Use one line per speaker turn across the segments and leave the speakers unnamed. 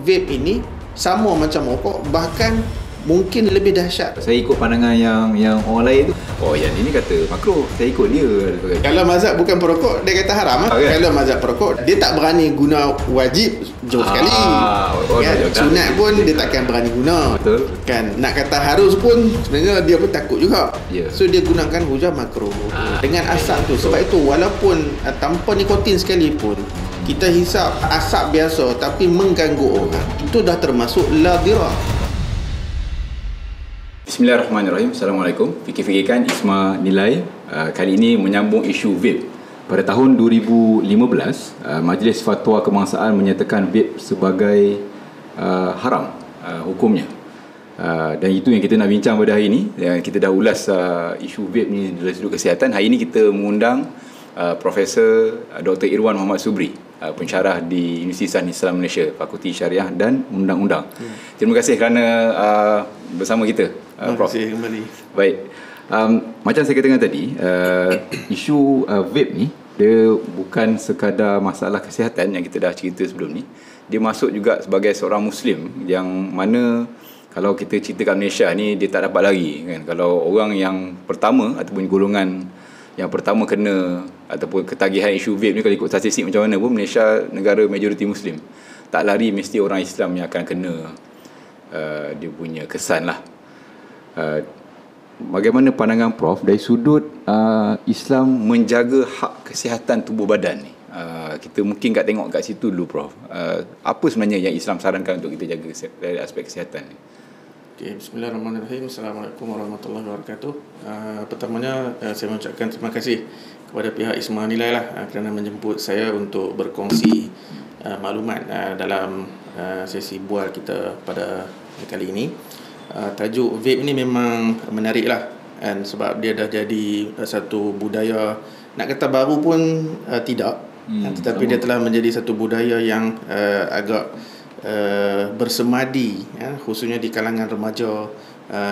vape ini sama macam rokok, bahkan mungkin lebih dahsyat.
Saya ikut pandangan yang orang lain tu, yang ini kata makruh, saya ikut dia.
Kalau mazhab bukan perokok, dia kata haram. Okay. Kalau mazhab perokok, dia tak berani guna wajib jauh sekali. Kan? Sunat pun dia takkan berani guna.
Betul.
Kan? Nak kata harus pun sebenarnya dia pun takut juga. So dia gunakan hujah makruh dengan asap tu. Sebab itu walaupun tanpa nikotin sekalipun, kita hisap asap biasa tapi mengganggu orang, itu dah termasuk la dirar.
Bismillahirrahmanirrahim. Assalamualaikum. Fikir-fikirkan Isma Nilai kali ini menyambung isu vape. Pada tahun 2015, Majlis Fatwa Kebangsaan menyatakan vape sebagai haram hukumnya. Dan itu yang kita nak bincang pada hari ini. Kita dah ulas isu vape ni dari sudut kesihatan. Hari ini kita mengundang Profesor Dr. Irwan Muhammad Subri, pensyarah di Universiti Islam Malaysia, Fakulti Syariah dan Undang-Undang. Terima kasih kerana bersama kita, Prof.
Terima kasih kembali.
Baik. Macam saya katakan tadi, isu vape ni dia bukan sekadar masalah kesihatan yang kita dah cerita sebelum ni. Dia masuk juga sebagai seorang Muslim yang mana kalau kita cerita kat Malaysia ni, dia tak dapat lari kan. Kalau orang yang pertama ataupun golongan yang pertama kena ataupun ketagihan isu vape ni, kalau ikut statistik macam mana pun, Malaysia negara majoriti Muslim, tak lari mesti orang Islam yang akan kena dia punya kesan lah. Bagaimana pandangan Prof dari sudut Islam menjaga hak kesihatan tubuh badan ni? Kita mungkin tengok kat situ dulu, Prof. Apa sebenarnya yang Islam sarankan untuk kita jaga dari aspek kesihatan ni?
Okay, Bismillahirrahmanirrahim. Assalamualaikum warahmatullahi wabarakatuh. Pertamanya saya mengucapkan terima kasih kepada pihak Isma Nilai lah kerana menjemput saya untuk berkongsi maklumat dalam sesi bual kita pada kali ini. Tajuk vape ni memang menarik lah, and sebab dia dah jadi satu budaya, nak kata baru pun tidak, tetapi dia telah menjadi satu budaya yang agak bersemadi, khususnya di kalangan remaja,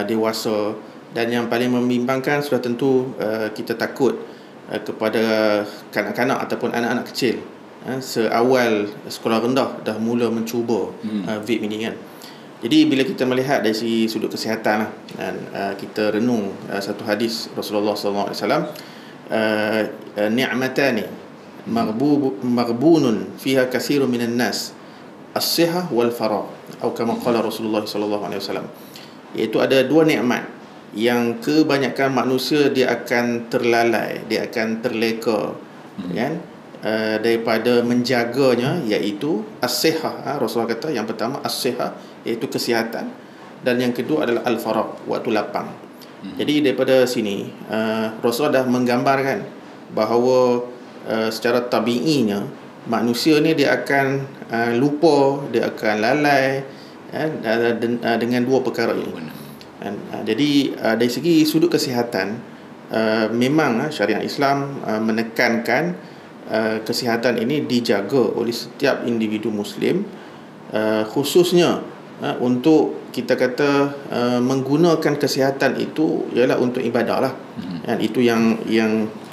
dewasa, dan yang paling membimbangkan sudah tentu kita takut kepada kanak-kanak ataupun anak-anak kecil seawal sekolah rendah dah mula mencuba vape ini kan. Jadi bila kita melihat dari segi sudut kesihatan dan kita renung satu hadis Rasulullah SAW, ni'matani maghbunun fiha katsirun minan nas, as-sihah wal faragh, atau kama qala Rasulullah SAW, iaitu ada dua nikmat yang kebanyakan manusia dia akan terlalai, dia akan terleka kan, daripada menjaganya, iaitu as-sihah. Rasulullah kata yang pertama as-sihah, iaitu kesihatan, dan yang kedua adalah al-faragh, waktu lapang. Jadi daripada sini Rasulullah dah menggambarkan bahawa secara tabi'inya manusia ni dia akan lupa, dia akan lalai dengan dua perkara ini. Jadi dari segi sudut kesihatan, memang syariat Islam menekankan kesihatan ini dijaga oleh setiap individu Muslim, khususnya untuk kita kata menggunakan kesihatan itu ialah untuk ibadah lah. Dan itu yang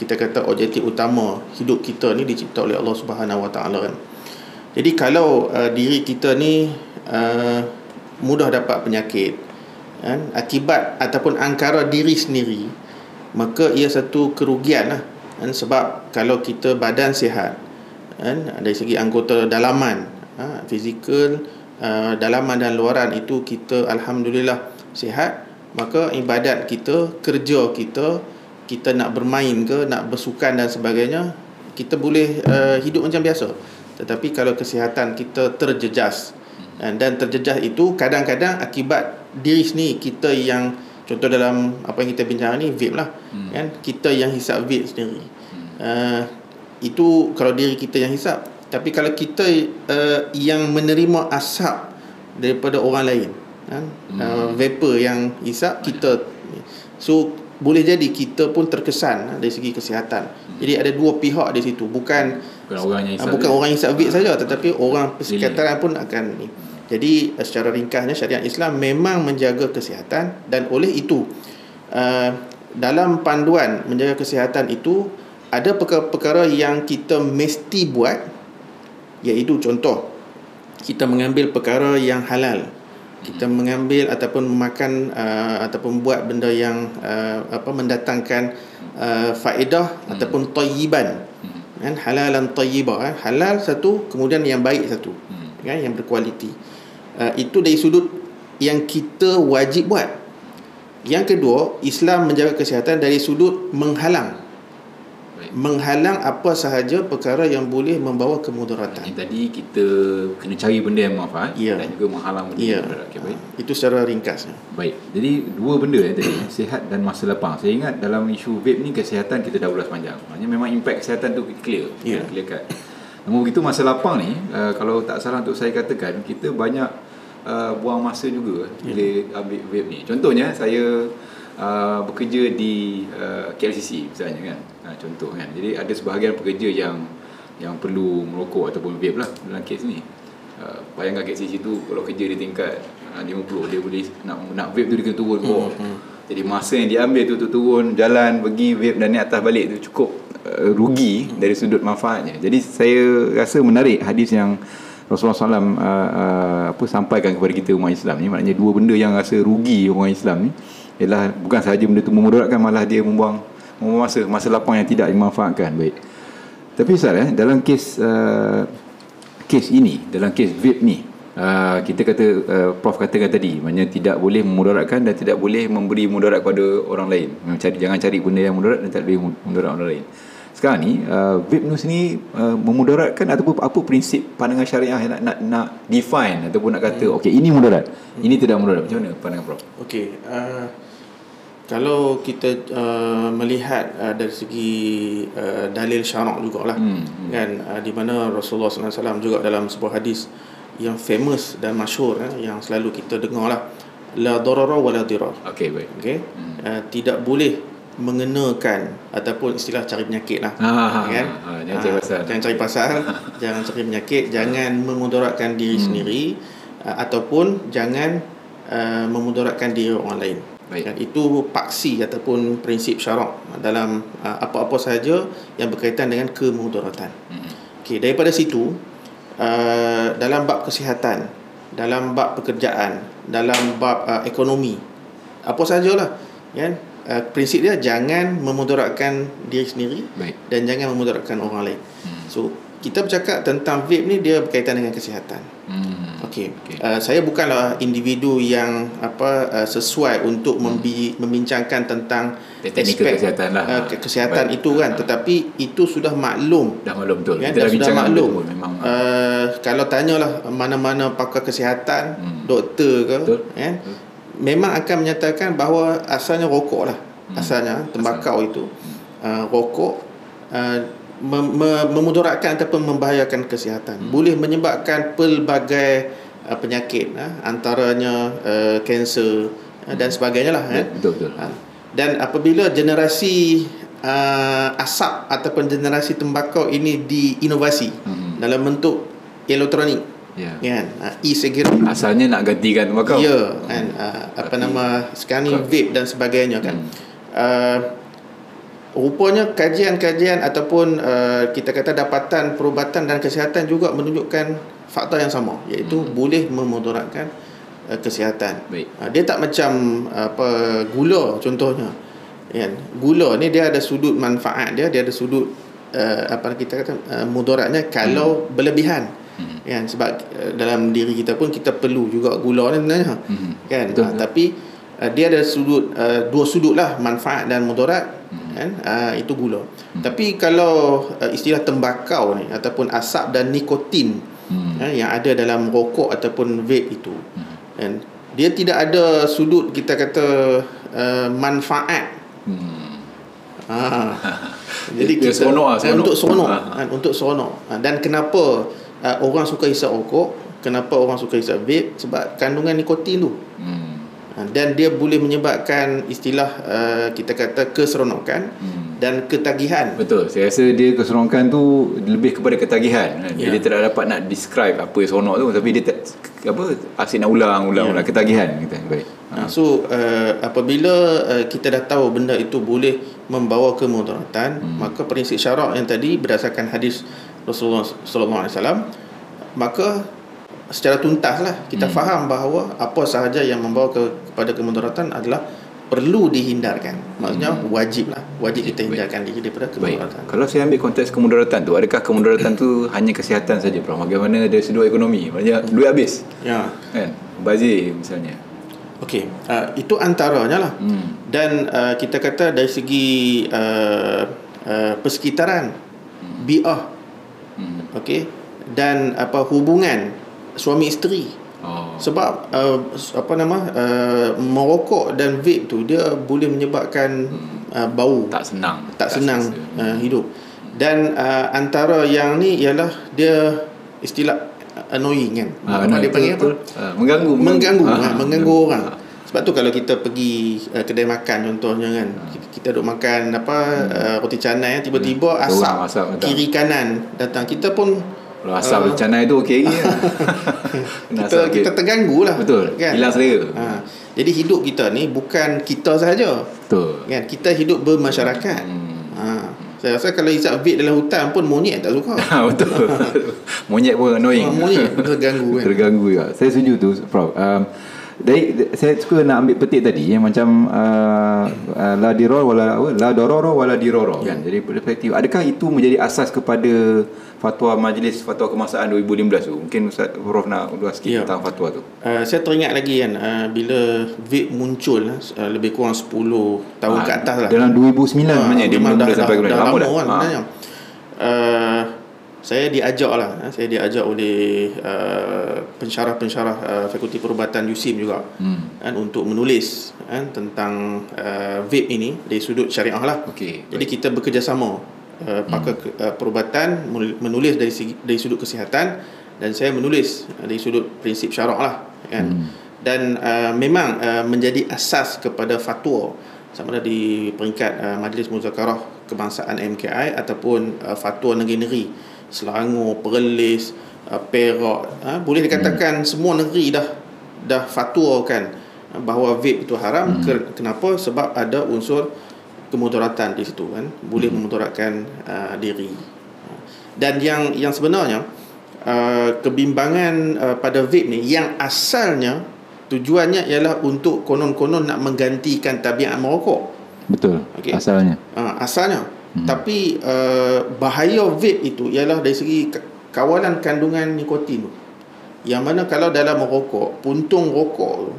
kita kata objektif utama hidup kita ni dicipta oleh Allah Subhanahu Wa Taala kan. Jadi kalau diri kita ni mudah dapat penyakit kan, akibat ataupun angkara diri sendiri, maka ia satu kerugian lah kan. Sebab kalau kita badan sihat kan, dari segi anggota dalaman, fizikal, dalaman dan luaran itu kita alhamdulillah sihat, maka ibadat kita, kerja kita nak bermain ke, nak bersukan dan sebagainya, kita boleh hidup macam biasa. Tetapi kalau kesihatan kita terjejas, dan terjejas itu kadang-kadang akibat diri sendiri kita yang, contoh dalam apa yang kita bincang ni, vape lah kan, kita yang hisap vape sendiri. Itu kalau diri kita yang hisap. Tapi kalau kita yang menerima asap daripada orang lain kan, vapor yang hisap kita, so boleh jadi kita pun terkesan dari segi kesihatan. Jadi ada dua pihak di situ, bukan orang yang hisap vape saja, tetapi orang persekitaran pun akan ni. Jadi secara ringkasnya syariat Islam memang menjaga kesihatan, dan oleh itu dalam panduan menjaga kesihatan itu ada perkara-perkara yang kita mesti buat, iaitu contoh kita mengambil perkara yang halal, kita mengambil ataupun memakan ataupun buat benda yang mendatangkan faedah ataupun tayyiban, kan, halalan tayyibah, halal satu, kemudian yang baik satu, kan, yang berkualiti. Itu dari sudut yang kita wajib buat. Yang kedua, Islam menjaga kesihatan dari sudut menghalang apa sahaja perkara yang boleh membawa kemudaratan.
Ini tadi kita kena cari benda yang manfaat, dan juga menghalang benda yang mudarat. Okay, baik.
Itu secara ringkasnya.
Baik. Jadi dua benda tadi, sihat dan masa lapang. Saya ingat dalam isu vape ni, kesihatan kita dah ulas panjang. Maksudnya memang impact kesihatan tu clear, clear cut. Namun begitu masa lapang ni, kalau tak salah untuk saya katakan, kita banyak buang masa juga bila ambil vape ni. Contohnya saya bekerja di KLCC misalnya, kan, contoh, kan. Jadi ada sebahagian pekerja yang perlu merokok ataupun vape lah dalam kes ni. Bayangkan KLCC tu kalau kerja di tingkat 50, dia boleh nak vape tu dia kena turun bawah. Jadi masa yang diambil tu turun jalan, pergi vape dan naik atas balik tu cukup rugi dari sudut manfaatnya. Jadi saya rasa menarik hadis yang Rasulullah SAW sampaikan kepada kita umat Islam ni. Maknanya dua benda yang rasa rugi orang Islam ni ialah bukan sahaja benda tu memudaratkan, malah dia membuang masa lapang yang tidak dimanfaatkan. Baik. Tapi Ustaz, dalam kes ini, dalam kes vape ni, kita kata, Prof katakan tadi, maknanya tidak boleh memudaratkan dan tidak boleh memberi mudarat kepada orang lain. Jangan cari benda yang mudarat dan tak boleh mudarat orang lain. Sekarang ni vape ni sini memudaratkan ataupun apa prinsip pandangan syariah yang nak define ataupun nak kata okey, ini mudarat, ini tidak mudarat. Macam mana pandangan Prof?
Okey, kalau kita melihat dari segi dalil syarak jugalah, kan, di mana Rasulullah SAW juga dalam sebuah hadis yang famous dan masyhur, yang selalu kita dengar lah, la darara wa la dirar.
Okey, baik.
Okey, tidak boleh mengenakan ataupun istilah cari penyakit lah, kan? Jangan cari pasal, jangan cari penyakit, jangan memudaratkan diri sendiri, ataupun jangan memudaratkan diri orang lain. Kan? Itu paksi ataupun prinsip syarak dalam apa-apa sahaja yang berkaitan dengan kemudaratan. Okey, daripada situ, dalam bab kesihatan, dalam bab pekerjaan, dalam bab ekonomi, apa sahajalah, kan, prinsip dia jangan memudaratkan diri sendiri, dan jangan memudaratkan orang lain. So kita bercakap tentang vape ni, dia berkaitan dengan kesihatan. Okey. Saya bukanlah individu yang sesuai untuk membincangkan tentang
teknikal kesihatan lah,
kesihatan itu, kan, tetapi itu sudah maklum.
Dah maklum betul.
Kan? Dah sudah maklum. Kalau tanyalah mana-mana pakar kesihatan, doktor ke, kan, memang akan menyatakan bahawa asalnya rokok lah, asalnya tembakau itu, rokok memudaratkan ataupun membahayakan kesihatan, boleh menyebabkan pelbagai penyakit, antaranya kanser dan sebagainya lah,
betul.
Dan apabila generasi asap ataupun generasi tembakau ini diinovasi dalam bentuk elektronik, kan, e-cigarette,
asalnya nak gantikan tembakau,
kan, sekarang ni vape dan sebagainya, kan. Rupanya kajian-kajian ataupun kita kata dapatan perubatan dan kesihatan juga menunjukkan fakta yang sama, iaitu boleh memudaratkan kesihatan. Dia tak macam gula contohnya, kan. Gula ni dia ada sudut manfaat dia ada sudut kita kata mudaratnya kalau berlebihan, kan, sebab dalam diri kita pun kita perlu juga gula ni sebenarnya, kan. Tapi dia ada sudut, dua sudut lah, manfaat dan mudarat, kan, itu gula. Tapi kalau istilah tembakau ni ataupun asap dan nikotin yang ada dalam rokok ataupun vape itu, kan, dia tidak ada sudut kita kata manfaat. Jadi kita untuk seronok. Dan kenapa orang suka hisap rokok, kenapa orang suka hisap vape? Sebab kandungan nikotin tu. Dan dia boleh menyebabkan istilah kita kata keseronokan dan ketagihan.
Betul. Saya rasa dia keseronokan tu lebih kepada ketagihan, kan? Dia tidak dapat nak describe apa yang seronok tu, tapi dia asyik nak ulang ketagihan kita. Baik.
So apabila kita dah tahu benda itu boleh membawa kemudaratan, maka prinsip syarak yang tadi berdasarkan hadis Rasulullah SAW, maka secara tuntas lah kita faham bahawa apa sahaja yang membawa kepada kemudaratan adalah perlu dihindarkan. Maksudnya wajib kita hindarkan diri daripada kemudaratan.
Kalau saya ambil konteks kemudaratan tu, adakah kemudaratan tu hanya kesihatan saja, Prof? Bagaimana dari sudut ekonomi? Maksudnya duit habis.
Ya.
Kan? Bazir misalnya.
Okey, itu antaranya lah. Dan kita kata dari segi persekitaran, bi'ah, okey, dan hubungan suami isteri. Sebab merokok dan vape tu dia boleh menyebabkan bau, tak senang hidup. Dan antara yang ni ialah dia istilah annoying kan. Dia panggil apa? Mengganggu orang. Sebab tu kalau kita pergi kedai makan contohnya kan, kita duk makan roti canai, tiba-tiba asap kiri kanan datang, kita pun
kalau asap roti canai tu okey
kita terganggu lah.
Betul kan? Hilang selera.
Jadi hidup kita ni bukan kita sahaja.
Betul kan?
Kita hidup bermasyarakat. Saya rasa kalau isap vape dalam hutan pun monyet tak suka.
Betul. Monyet pun annoying.
Monyet terganggu kan.
Terganggu juga. Saya setuju tu, Prof. Saya suka nak ambil petik tadi yang macam la diror wala diror kan. Jadi perspektif, adakah itu menjadi asas kepada fatwa Majlis Fatwa Kebangsaan 2015 tu? Mungkin Ustaz Prof nak ulas sikit tentang fatwa tu.
Saya teringat lagi kan, bila vape muncul lebih kurang 10 tahun ke atas lah.
Dalam 2009 sebenarnya dia mula sampai ke lama dah.
Sebenarnya saya diajak oleh pensyarah Fakulti Perubatan USIM juga kan, untuk menulis tentang vape ini dari sudut syariah lah. Jadi kita bekerjasama, pakar perubatan menulis dari sudut kesihatan dan saya menulis dari sudut prinsip syarak lah kan. Dan memang menjadi asas kepada fatwa sama ada di peringkat Majlis Muzakarah Kebangsaan MKI ataupun fatwa negeri-negeri Selangor, Perlis, Perak, boleh dikatakan semua negeri dah fatwakan bahawa vape itu haram. Kenapa? Sebab ada unsur kemudaratan di situ kan, boleh memudaratkan diri. Dan yang sebenarnya kebimbangan pada vape ni yang asalnya tujuannya ialah untuk konon-konon nak menggantikan tabiat merokok.
Betul. Asalnya.
Tapi bahaya vape itu ialah dari segi kawalan kandungan nikotin, yang mana kalau dalam merokok, puntung rokok tu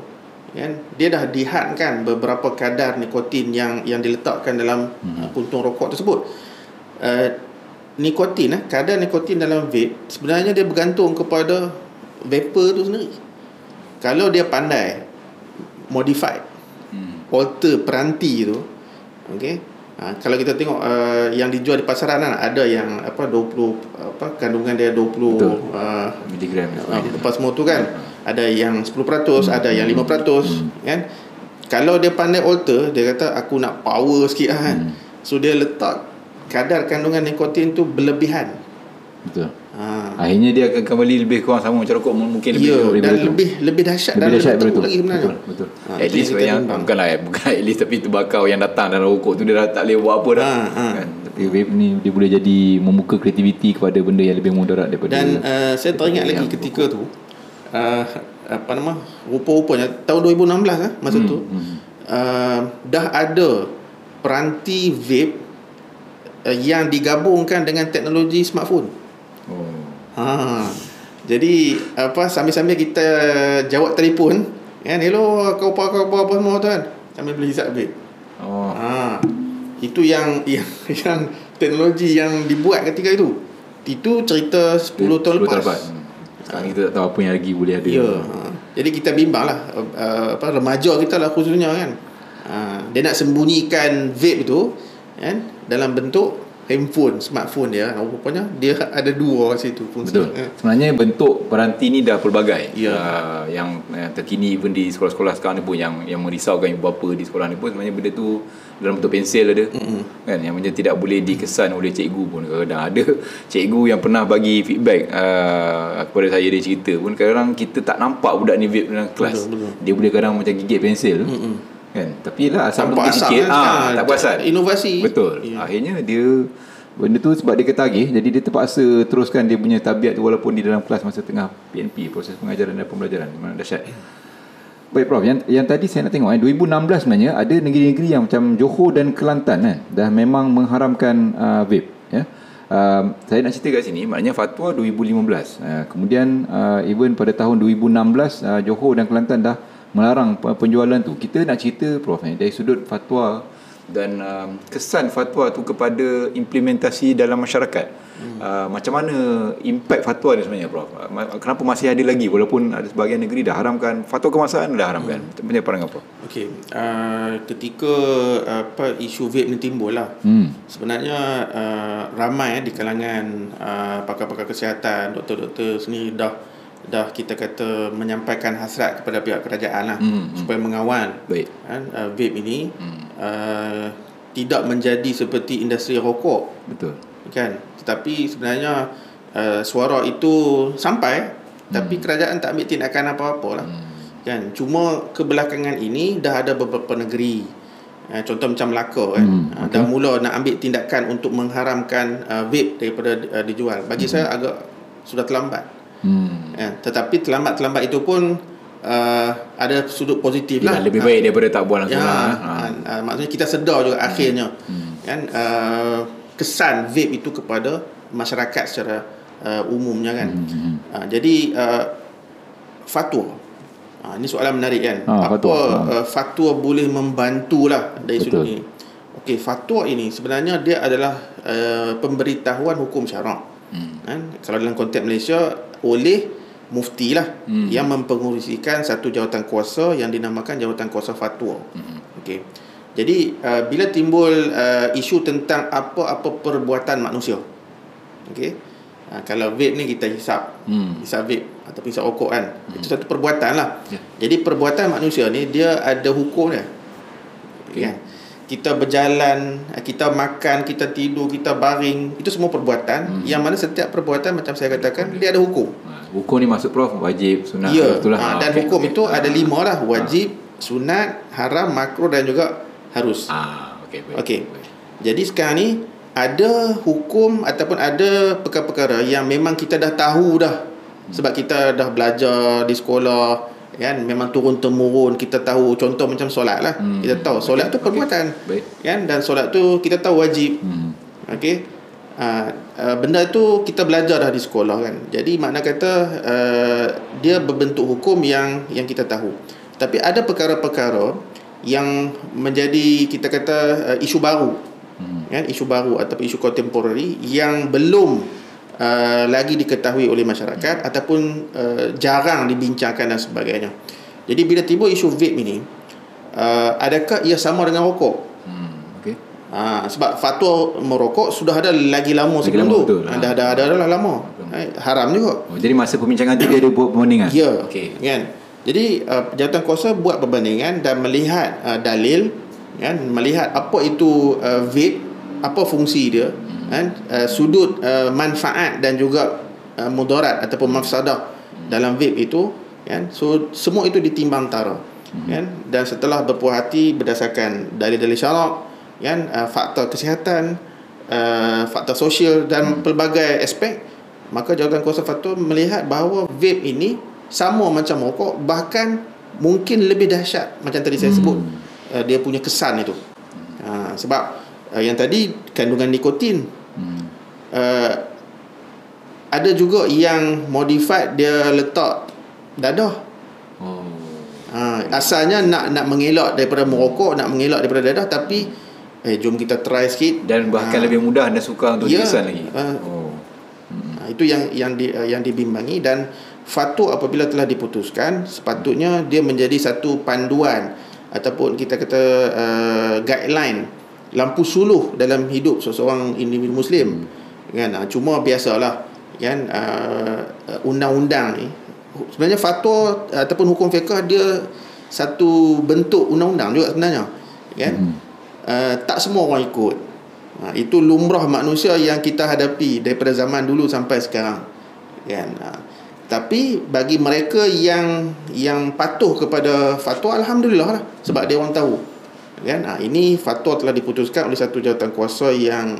kan, dia dah dihadkan beberapa kadar nikotin yang diletakkan dalam puntung rokok tersebut. Nikotin, kadar nikotin dalam vape sebenarnya dia bergantung kepada vapor tu sendiri. Kalau dia pandai modified, alter peranti tu, okey. Kalau kita tengok yang dijual di pasaran ada yang 20 kandungan dia 20 miligram apa semua tu kan. Ada yang 10%, ada yang 5% kan. Kalau dia pandai alter, dia kata aku nak power sikit kan. So dia letak kadar kandungan nikotin tu berlebihan. Betul.
Akhirnya dia akan kembali lebih kurang sama macam rokok, mungkin
lebih dahsyat dan lebih teruk lagi sebenarnya. Betul.
At least yang bukan at least, tapi tembakau yang datang dalam rokok tu dia dah tak boleh buat apa dah. Kan? Tapi vape ni dia boleh jadi membuka kreativiti kepada benda yang lebih mudarat daripada.
Dan saya teringat lagi ketika tu rupa-rupanya tahun 2016 masa tu dah ada peranti vape yang digabungkan dengan teknologi smartphone. Jadi sambil-sambil kita jawab telefon kan, hello kau apa semua tu kan, sambil beli hisap vape. Itu yang teknologi yang dibuat ketika itu cerita 10 tahun lepas.
Sekarang kita tak tahu apa yang lagi boleh ada.
Jadi kita bimbang lah remaja kita lah khususnya kan, dia nak sembunyikan vape tu kan dalam bentuk handphone, smartphone dia. Rupanya dia ada dua situ fungsi.
Betul. Sebenarnya bentuk peranti ni dah pelbagai. Yang terkini even di sekolah-sekolah sekarang ni pun yang merisaukan ibu bapa di sekolah ni pun sebenarnya benda tu dalam bentuk pensel ada. Kan, yang macam tidak boleh dikesan oleh cikgu pun. Kadang-kadang ada cikgu yang pernah bagi feedback kepada saya, dia cerita pun kadang kita tak nampak budak ni vape dalam kelas. Betul. Dia boleh kadang macam gigit pensel. Kan, tapi lah asal bentuk sikit tak perasan.
Inovasi.
Betul. Akhirnya dia Benda tu sebab dia ketagih, jadi dia terpaksa teruskan dia punya tabiat tu walaupun di dalam kelas masa tengah PNP, proses pengajaran dan pembelajaran. Memang dahsyat. Baik Prof, yang tadi saya nak tengok 2016 sebenarnya ada negeri-negeri yang macam Johor dan Kelantan dah memang mengharamkan vape ya. Saya nak cerita kat sini, maknanya fatwa 2015. Kemudian even pada tahun 2016 Johor dan Kelantan dah melarang penjualan tu. Kita nak cerita Prof dari sudut fatwa dan kesan fatwa tu kepada implementasi dalam masyarakat. Macam mana impact fatwa ni sebenarnya Prof? Kenapa masih ada lagi walaupun ada sebahagian negeri dah haramkan, fatwa kebangsaan dah haramkan? Macam pandangan Prof?
Okey, ketika isu vape ni timbul lah, sebenarnya ramai di kalangan pakar-pakar kesihatan, doktor-doktor sendiri dah kita kata menyampaikan hasrat kepada pihak kerajaan lah supaya mengawal vape ini tidak menjadi seperti industri rokok.
Betul.
Kan? Tetapi sebenarnya suara itu sampai, tapi kerajaan tak ambil tindakan apa-apa lah. Kan? Cuma kebelakangan ini dah ada beberapa negeri, contoh macam Melaka kan, dah mula nak ambil tindakan untuk mengharamkan vape daripada dijual. Bagi saya agak sudah terlambat. Tetapi terlambat itu pun ada sudut positif lah.
Lebih baik daripada tak buat langsung
maksudnya kita sedar juga akhirnya kan, kesan vape itu kepada masyarakat secara umumnya kan. Jadi fatwa, ini soalan menarik kan. Fatwa boleh membantulah dari sudut ini. Okey, fatwa ini sebenarnya dia adalah pemberitahuan hukum syarak. Kan? Kalau dalam konteks Malaysia oleh mufti lah yang mempengerusikan satu jawatan kuasa yang dinamakan jawatan kuasa fatwa. Okey. Jadi bila timbul isu tentang apa-apa perbuatan manusia. Okey. Kalau vape ni kita hisap vape ataupun hisap rokok kan. Itu satu perbuatan lah. Jadi perbuatan manusia ni dia ada hukum dia. Kan? Kita berjalan, kita makan, kita tidur, kita baring, itu semua perbuatan yang mana setiap perbuatan macam saya katakan dia ada hukum.
Hukum ni masuk Prof, wajib, sunat,
itulah. Dan hukum itu ada 5 lah, wajib, sunat, haram, makruh dan juga harus. Okey. Jadi sekarang ni ada hukum ataupun ada perkara-perkara yang memang kita dah tahu dah, sebab kita dah belajar di sekolah kan, memang turun temurun kita tahu. Contoh macam solat lah, kita tahu solat tu perbuatan kan, dan solat tu kita tahu wajib. Okey, benda tu kita belajar dah di sekolah kan. Jadi makna kata dia berbentuk hukum yang kita tahu. Tapi ada perkara-perkara yang menjadi kita kata isu baru kan, isu baru ataupun isu kontemporari yang belum lagi diketahui oleh masyarakat ataupun jarang dibincangkan dan sebagainya. Jadi bila tiba isu vape ini, adakah ia sama dengan rokok? Sebab fatwa merokok sudah ada lagi lama sebelum tu. Dah ada lama. Haram juga.
Jadi masa perbincangan tu dia ada buat perbandingan.
Ya. Kan. Jadi jawatan kuasa buat perbandingan dan melihat dalil kan, melihat apa itu vape, apa fungsi dia kan, sudut manfaat dan juga mudarat ataupun mafsadah dalam vape itu kan. So semua itu ditimbang tara kan, dan setelah berpuas hati berdasarkan dalil-dalil syarak kan, faktor kesihatan, faktor sosial dan pelbagai aspek, maka jawatan kuasa fatwa melihat bahawa vape ini sama macam rokok, bahkan mungkin lebih dahsyat macam tadi saya sebut, dia punya kesan itu. Sebab yang tadi kandungan nikotin, ada juga yang modified, dia letak dadah. Asalnya nak mengelak daripada merokok, nak mengelak daripada dadah, tapi jom kita try sikit,
dan bahkan lebih mudah anda suka untuk dikesan lagi.
Itu yang dibimbangi. Dan fatwa apabila telah diputuskan, sepatutnya dia menjadi satu panduan ataupun kita kata guideline, lampu suluh dalam hidup seseorang individu Muslim kan. Cuma biasalah kan, undang-undang ni sebenarnya fatwa ataupun hukum fiqh dia satu bentuk undang-undang juga sebenarnya kan. Tak semua orang ikut. Itu lumrah manusia yang kita hadapi daripada zaman dulu sampai sekarang kan. Tapi bagi mereka yang patuh kepada fatwa, alhamdulillah lah, sebab dia orang tahu Kan? Ini fatwa telah diputuskan oleh satu jawatan kuasa yang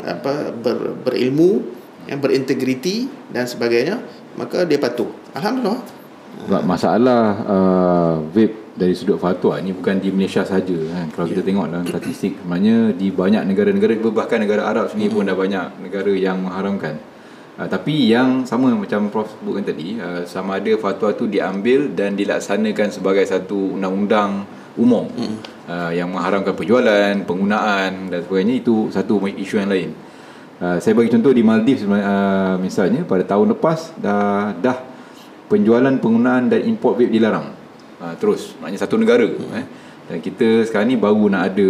berilmu, yang berintegriti dan sebagainya, maka dia patuh. Alhamdulillah.
Sebab masalah vape dari sudut fatwa ni bukan di Malaysia saja kan. Kalau kita tengok dalam statistik, sebenarnya di banyak negara-negara, bahkan negara Arab sendiri pun dah banyak negara yang mengharamkan. Tapi yang sama macam Prof sebutkan tadi, sama ada fatwa tu diambil dan dilaksanakan sebagai satu undang-undang umum yang mengharamkan penjualan, penggunaan dan sebagainya, itu satu isu yang lain. Saya bagi contoh di Maldives misalnya, pada tahun lepas dah penjualan, penggunaan dan import vape dilarang terus, maknanya satu negara. Dan kita sekarang ni baru nak ada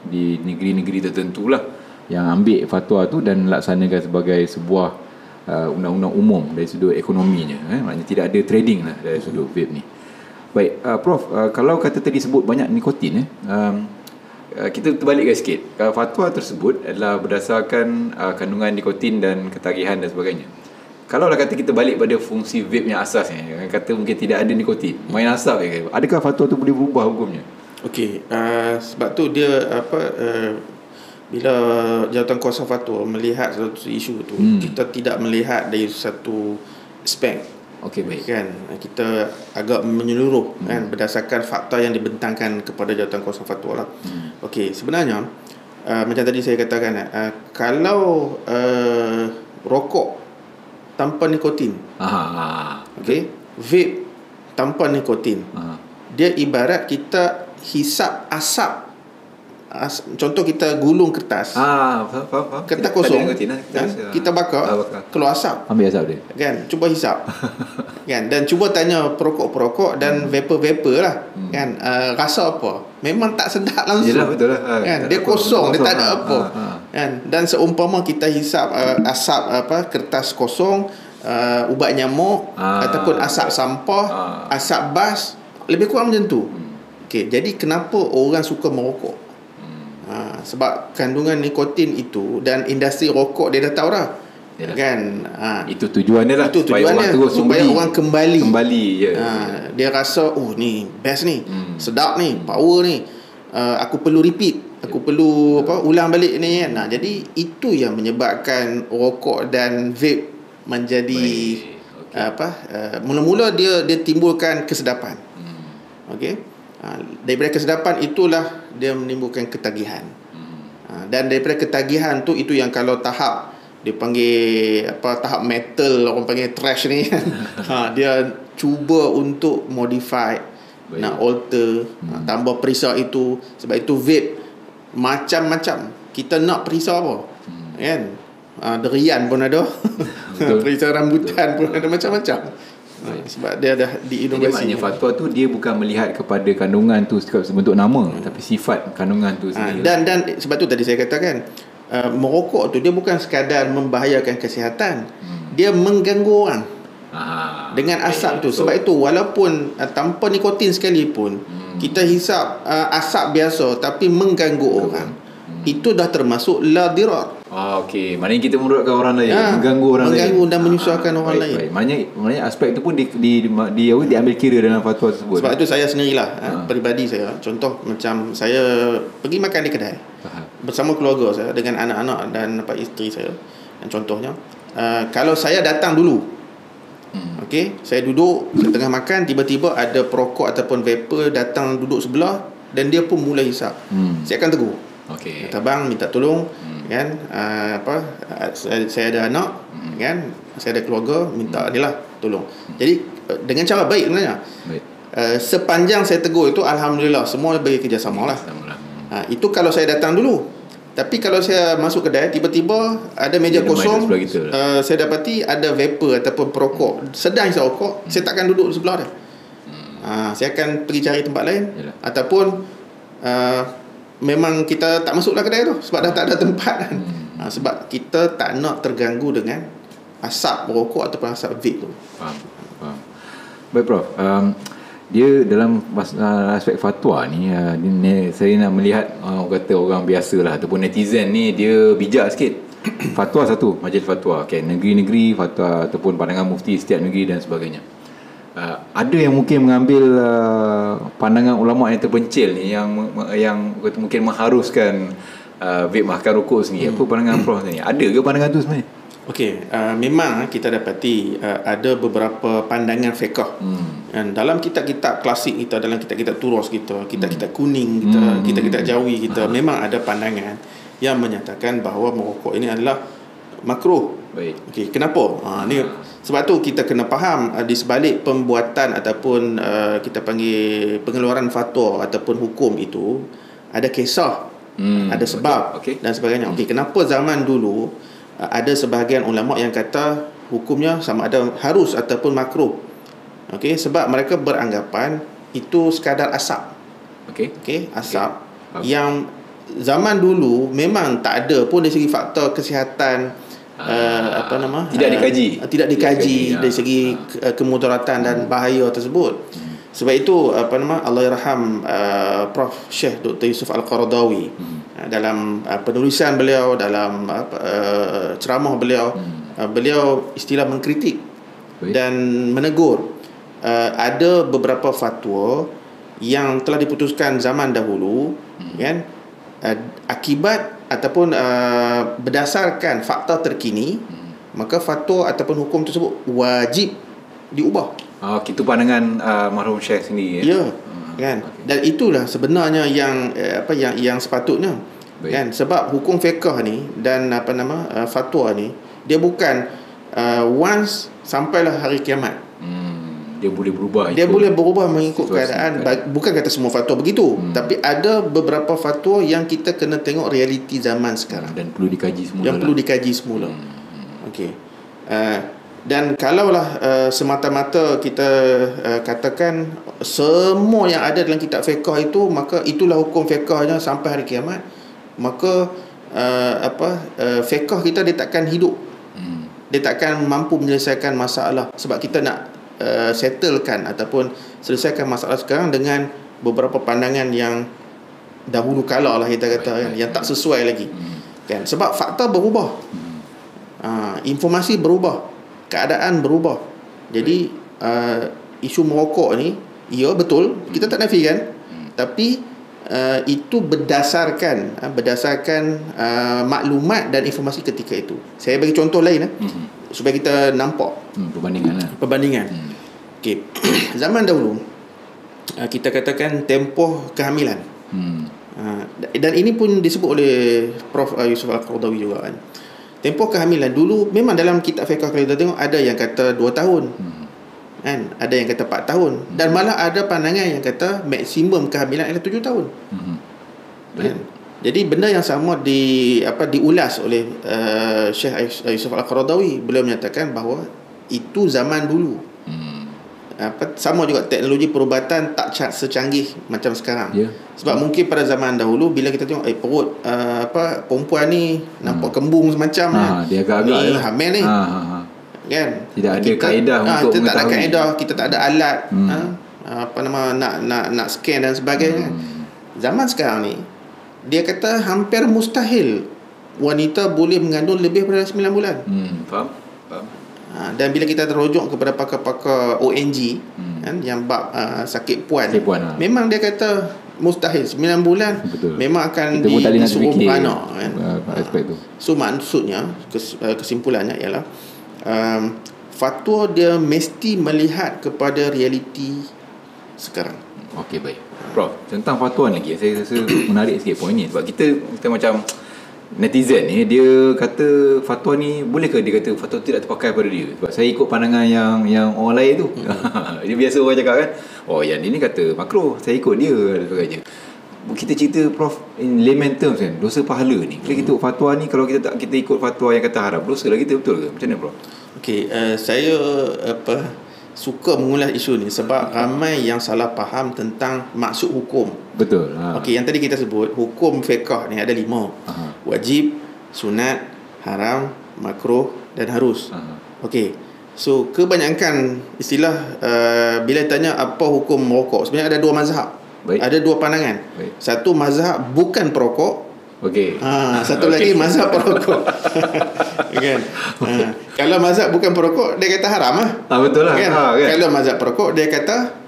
di negeri-negeri tertentu lah yang ambil fatwa tu dan laksanakan sebagai sebuah undang-undang umum dari sudut ekonominya. Maknanya tidak ada trading lah dari sudut vape ni. Baik, Prof, kalau kata tadi sebut banyak nikotin, kita terbalikkan sikit. Fatwa tersebut adalah berdasarkan kandungan nikotin dan ketagihan dan sebagainya. Kalau kata kita balik pada fungsi vape yang asasnya, kata mungkin tidak ada nikotin, main asap je, adakah fatwa tu boleh berubah hukumnya?
Okey, sebab tu dia bila jawatan kuasa fatwa melihat satu isu tu, kita tidak melihat dari satu aspek.
Okey, baik.
Kan, kita agak menyeluruh kan, berdasarkan fakta yang dibentangkan kepada jawatan kuasa fatwa lah. Okey, sebenarnya macam tadi saya katakan, kalau rokok tanpa nikotin, okey, vape tanpa nikotin, dia ibarat kita hisap asap. Contoh kita gulung kertas,
faham.
kertas kosong, kita bakar, keluar asap,
ambil asap dia
kan, cuba hisap kan, dan cuba tanya perokok-perokok dan vapor-vapor lah kan, rasa apa, memang tak sedap langsung.
Yelah, betul lah
kan, dia kosong, dia tak ada apa kan. Dan seumpama kita hisap asap kertas kosong, ubat nyamuk ataupun asap sampah, asap bas, lebih kurang macam tu. Okey, jadi kenapa orang suka merokok? Sebab kandungan nikotin itu, dan industri rokok dia dah tahu dah. Yalah. Kan,
itu tujuannya lah,
itu tujuannya supaya orang kembali ya. Dia rasa, oh ni best ni, sedap ni, power ni, aku perlu repeat, aku perlu ulang balik ni kan. Jadi itu yang menyebabkan rokok dan vape menjadi mula-mula dia timbulkan kesedapan. Okey, daripada kesedapan itulah dia menimbulkan ketagihan. Dan daripada ketagihan tu, itu yang kalau tahap dia panggil tahap metal, orang panggil trash ni dia cuba untuk modify, nak alter, tambah perisa itu. Sebab itu vape macam-macam, kita nak perisa apa kan, derian pun ada perisa rambutan pun ada, macam-macam. Sebab dia dah diinovasi.
Jadi maknanya fatwa tu dia bukan melihat kepada kandungan tu sebentuk nama, tapi sifat kandungan tu sendiri.
Dan sebab tu tadi saya katakan, merokok tu dia bukan sekadar membahayakan kesihatan, dia mengganggu orang dengan asap tu. Sebab itu walaupun tanpa nikotin sekalipun, kita hisap asap biasa tapi mengganggu orang, itu dah termasuk la dirar.
Okey, maknanya kita memudaratkan orang lain, mengganggu orang lain,
dan menyusahkan orang lain.
Maknanya aspek tu pun diambil kira dalam fatwa tersebut.
Sebab itu saya sendirilah, peribadi saya, contoh macam saya pergi makan di kedai bersama keluarga saya dengan anak-anak dan isteri saya. Dan contohnya, kalau saya datang dulu, okey, saya duduk tengah makan, tiba-tiba ada perokok ataupun vapor datang duduk sebelah dan dia pun mula hisap, saya akan tegur.
Okey,
kata bang, minta tolong kan, saya ada anak kan, saya ada keluarga, minta inilah tolong. Jadi dengan cara baik sebenarnya. Sepanjang saya tegur itu, alhamdulillah semua bagi kerjasama lah. Itu kalau saya datang dulu. Tapi kalau saya masuk kedai, tiba-tiba ada meja kosong, saya dapati ada vapor ataupun perokok sedang hisap rokok, saya takkan duduk sebelah dia. Saya akan pergi cari tempat lain. Ataupun memang kita tak masuklah kedai tu sebab dah tak ada tempat kan. Sebab kita tak nak terganggu dengan asap rokok ataupun asap vape tu.
Faham. Baik Prof, dia dalam aspek fatwa ni, saya nak melihat kata orang biasa lah ataupun netizen ni, dia bijak sikit. Fatwa majlis fatwa, okay, negeri-negeri fatwa ataupun pandangan mufti setiap negeri dan sebagainya. ada yang mungkin mengambil pandangan ulama yang terpencil ni yang mungkin mengharuskan vape makan rokok sendiri. Apa pandangan Prof ni? Ada ke pandangan tu sebenarnya?
Okey, memang kita dapati ada beberapa pandangan fiqh. Dan dalam kitab-kitab klasik kita, dalam kitab-kitab Turas kita, kitab-kitab kuning kita, kitab-kitab Jawi kita, memang ada pandangan yang menyatakan bahawa merokok ini adalah makruh.
Baik.
Okey, kenapa? Ni sebab tu kita kena faham di sebalik pembuatan ataupun kita panggil pengeluaran fatwa ataupun hukum itu ada kisah, ada sebab dan sebagainya. Okey, kenapa zaman dulu ada sebahagian ulama yang kata hukumnya sama ada harus ataupun makruh. Okey, sebab mereka beranggapan itu sekadar asap. Okey, asap yang zaman dulu memang tak ada pun dari segi faktor kesihatan, tidak dikaji dari segi kemudaratan dan bahaya tersebut. Sebab itu Allahyarham Prof Syekh Dr. Yusuf Al-Qaradawi dalam penulisan beliau, dalam ceramah beliau, beliau istilah mengkritik dan menegur ada beberapa fatwa yang telah diputuskan zaman dahulu kan, akibat ataupun berdasarkan fakta terkini, maka fatwa ataupun hukum tersebut wajib diubah.
Itu pandangan marhum Syekh sendiri
ya. Kan? Dan itulah sebenarnya yang sepatutnya. Kan? Sebab hukum fiqh ni dan fatwa ni dia bukan once sampailah hari kiamat.
Dia boleh berubah.
Dia boleh berubah mengikut keadaan. Bukan kata semua fatwa begitu, tapi ada beberapa fatwa yang kita kena tengok realiti zaman sekarang
dan perlu dikaji semula.
Perlu dikaji semula. Okey. Dan kalaulah semata-mata kita katakan semua yang ada dalam kitab fiqh itu, maka itulah hukum fiqhnya sampai hari kiamat, maka fiqh kita dia takkan hidup. Dia takkan mampu menyelesaikan masalah, sebab kita nak settlekan ataupun selesaikan masalah sekarang dengan beberapa pandangan yang dahulu kala lah kita kata, yang tak sesuai lagi. Kan? Sebab fakta berubah, informasi berubah, keadaan berubah. Jadi isu merokok ni, ya betul, kita tak nafikan, tapi itu berdasarkan maklumat dan informasi ketika itu. Saya bagi contoh lain supaya kita nampak perbandingan. Okey. Zaman dahulu kita katakan tempoh kehamilan. Dan ini pun disebut oleh Prof Yusuf Al-Qaradawi juga kan. Tempoh kehamilan dulu memang dalam kitab fiqh kalau kita tengok ada yang kata 2 tahun. Kan? Ada yang kata 4 tahun, dan malah ada pandangan yang kata maksimum kehamilan adalah 7 tahun. Kan? Jadi benda yang sama diulas oleh Syekh Yusuf Al-Qaradawi. Beliau menyatakan bahawa itu zaman dulu. Sama juga teknologi perubatan tak secanggih macam sekarang. Sebab mungkin pada zaman dahulu bila kita tengok perut perempuan ni nampak kembung semacam
dia agak-agak
hamil ni. Kan?
Tidak ada kaedah untuk
kita tak ada kaedah, kita tak ada alat nak scan dan sebagainya. Zaman sekarang ni dia kata hampir mustahil wanita boleh mengandung lebih daripada 9 bulan.
Faham?
Dan bila kita terujuk kepada pakar-pakar ONG kan, yang bab sakit puan, memang dia kata mustahil 9 bulan.
Betul.
Memang akan disuruh beranak kan.
Aspek tu.
So maksudnya kesimpulannya ialah fatwa dia mesti melihat kepada realiti sekarang.
Okey, baik. Prof, tentang fatwa lagi, saya rasa menarik sikit poin ni. Sebab kita macam netizen ni, dia kata fatwa ni, boleh ke dia kata fatwa tidak terpakai pada dia? Sebab saya ikut pandangan yang orang lain tu. Dia biasa orang cakap kan, yang dia ni kata makruh, saya ikut dia dan sebagainya. Kita cerita Prof, in layman terms kan, dosa pahala ni, bila kita ikut fatwa ni, kalau kita ikut fatwa yang kata haram, dosa lah kita, betul ke? Macam mana Prof?
Okey, saya suka mengulas isu ni sebab ramai yang salah faham tentang maksud hukum.
Betul.
Okey, yang tadi kita sebut hukum fiqh ni ada 5. Wajib, sunat, haram, makruh dan harus. Okey. So kebanyakan istilah bila tanya apa hukum merokok, sebenarnya ada 2 mazhab. Baik. Ada 2 pandangan. Baik. Satu mazhab bukan perokok.
Okey.
Satu lagi mazhab perokok. Kan? Kalau mazhab bukan perokok, dia kata haram lah.
Betul lah.
Kan?
Kan?
Kalau mazhab perokok, dia kata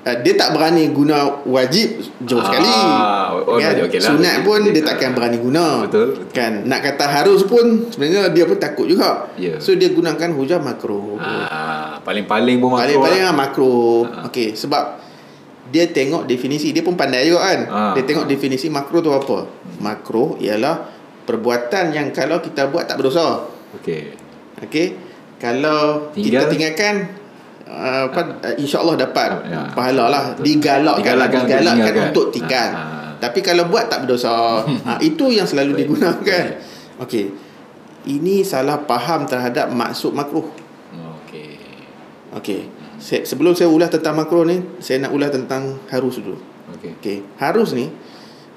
dia tak berani guna wajib jauh sekali. Kan?
Okay lah.
Sunat pun dia takkan berani guna.
Betul.
Kan? Nak kata harus pun sebenarnya dia pun takut juga. So dia gunakan hujah makruh.
Paling-paling pun makruh.
Paling-paling lah makruh. Okey, sebab dia tengok definisi, dia pun pandai juga kan. Dia tengok definisi makruh tu apa. Makruh ialah perbuatan yang kalau kita buat tak berdosa. Okey. Kalau kita tinggalkan insya-Allah dapat pahala lah. Digalakkan untuk tinggal. Tapi kalau buat tak berdosa. Itu yang selalu digunakan. Okey. Ini salah faham terhadap maksud makruh. Okey. Sebelum saya ulas tentang makruh ni, saya nak ulas tentang harus dulu. Okey. Harus ni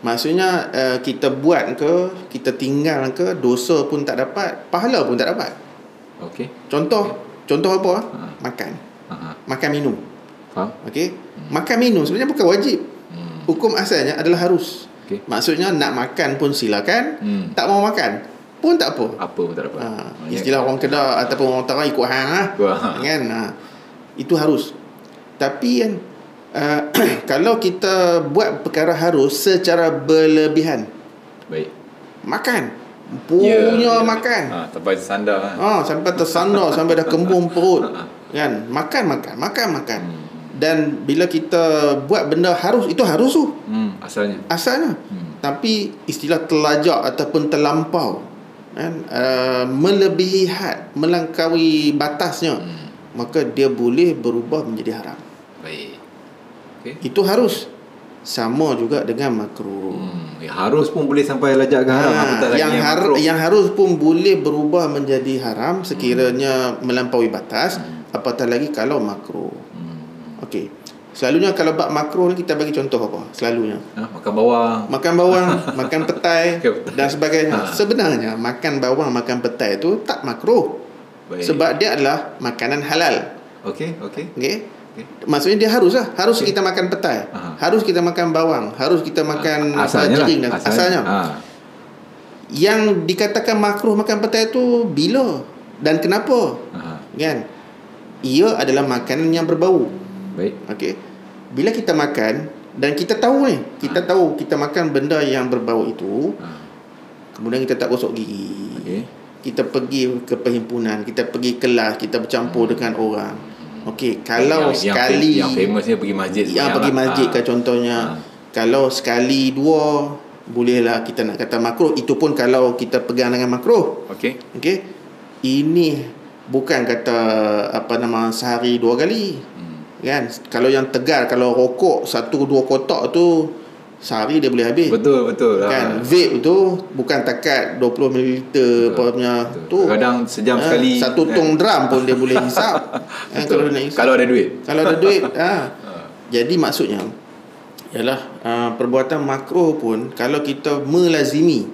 maksudnya kita buat ke, kita tinggal ke, dosa pun tak dapat, pahala pun tak dapat. Contoh apa? Makan minum. Faham? Okey. Makan minum sebenarnya bukan wajib. Hukum asalnya adalah harus. Maksudnya nak makan pun silakan, tak mau makan pun tak apa.
Apa pun tak dapat.
Istilah orang Kedah ataupun orang Tara ikut hang lah. Kan? Itu harus. Tapi kan kalau kita buat perkara harus secara berlebihan. Makan. Makan.
Sampai tersandar.
Sampai tersandar, sampai dah kembung perut. Kan? Makan. Dan bila kita buat benda harus, itu harus tu. Asalnya. Tapi istilah terlajak ataupun terlampau, kan? Melebihi had, melangkaui batasnya, maka dia boleh berubah menjadi haram. Itu harus. Sama juga dengan makruh.
Harus pun boleh sampai lajak ke haram.
Yang harus pun boleh berubah menjadi haram sekiranya melampaui batas, apatah lagi kalau makruh. Okey. Selalunya kalau bab makruh ni kita bagi contoh apa? Selalunya
makan bawang,
makan petai dan sebagainya. Sebenarnya makan bawang, makan petai tu tak makruh. Sebab dia adalah makanan halal. Okey. Maksudnya dia harus kita makan petai, harus kita makan bawang, harus kita makan jering dan asalnya. Yang dikatakan makruh makan petai tu bila dan kenapa? Kan? Ia adalah makanan yang berbau. Okey. Bila kita makan dan kita tahu kita makan benda yang berbau itu, kemudian kita tak gosok gigi. Kita pergi ke perhimpunan, kita pergi kelas, kita bercampur dengan orang. Okey, kalau sekali
yang famousnya pergi masjid.
Pergi masjid kan contohnya. Kalau sekali dua bolehlah kita nak kata makruh. Itu pun kalau kita pegang dengan makruh. Okey. Ini bukan kata sehari 2 kali. Kan? Kalau yang tegar, kalau rokok 1-2 kotak tu sehari dia boleh habis.
Betul
kan. Vape tu bukan takat 20 ml punya tu.
Kadang sejam sekali.
Satu tong drum pun dia boleh hisap. Kalau nak hisap.
Kalau ada duit.
Jadi maksudnya ialah perbuatan makruh pun kalau kita melazimi.